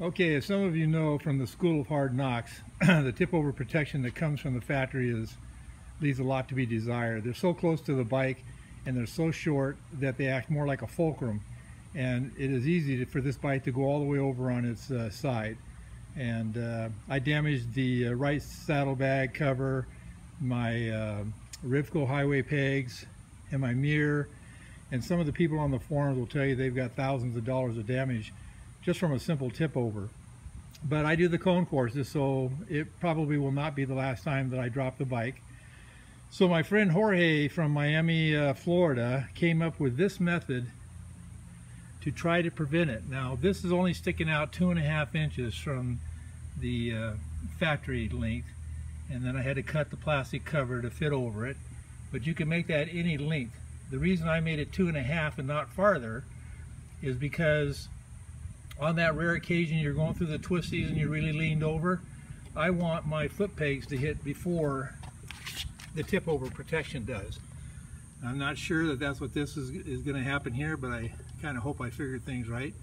Okay, as some of you know from the School of Hard Knocks, the tip over protection that comes from the factory leaves a lot to be desired. They're so close to the bike and they're so short that they act more like a fulcrum, and it is easy for this bike to go all the way over on its side. And I damaged the right saddlebag cover, my Rivco highway pegs, and my mirror. And some of the people on the forums will tell you they've got thousands of dollars of damage just from a simple tip over. But I do the cone courses, so it probably will not be the last time that I drop the bike. So my friend Jorge from Miami, Florida, came up with this method to try to prevent it. Now this is only sticking out 2.5 inches from the factory length, and then I had to cut the plastic cover to fit over it. But you can make that any length. The reason I made it 2.5 and not farther is because on that rare occasion you're going through the twisties and you're really leaned over, I want my foot pegs to hit before the tip over protection does. I'm not sure that that's what this is going to happen here, but I kind of hope I figured things right.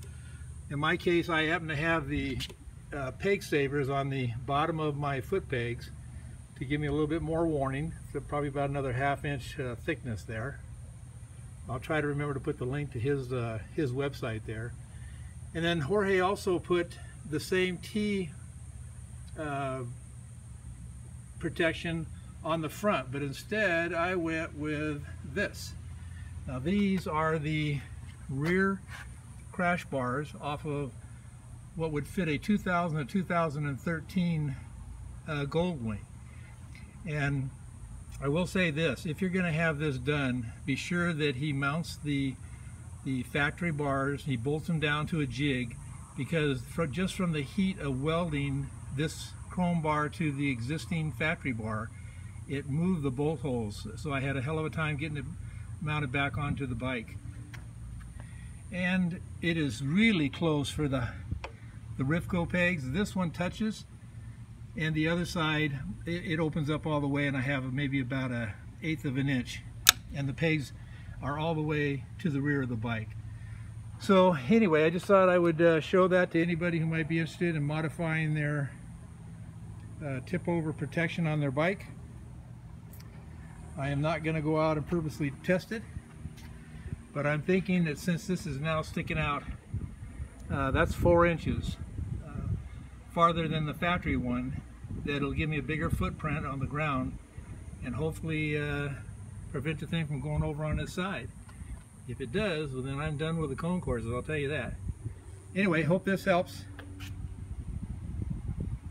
In my case, I happen to have the peg savers on the bottom of my foot pegs to give me a little bit more warning, so probably about another 1/2 inch thickness there. I'll try to remember to put the link to his website there. And then Jorge also put the same T protection on the front, but instead I went with this. Now these are the rear crash bars off of what would fit a 2000 to 2013 Goldwing. And I will say this, if you're going to have this done, be sure that he mounts the factory bars, he bolts them down to a jig, because just from the heat of welding this chrome bar to the existing factory bar, it moved the bolt holes. So I had a hell of a time getting it mounted back onto the bike. And it is really close for the Rivco pegs. This one touches, and the other side it opens up all the way, and I have maybe about 1/8 of an inch, and the pegs are all the way to the rear of the bike. So anyway, I just thought I would show that to anybody who might be interested in modifying their tip over protection on their bike. I am not going to go out and purposely test it, but I'm thinking that since this is now sticking out, that's 4 inches farther than the factory one, that it'll give me a bigger footprint on the ground and hopefully prevent the thing from going over on this side. If it does, well then I'm done with the cone courses, I'll tell you that. Anyway, hope this helps.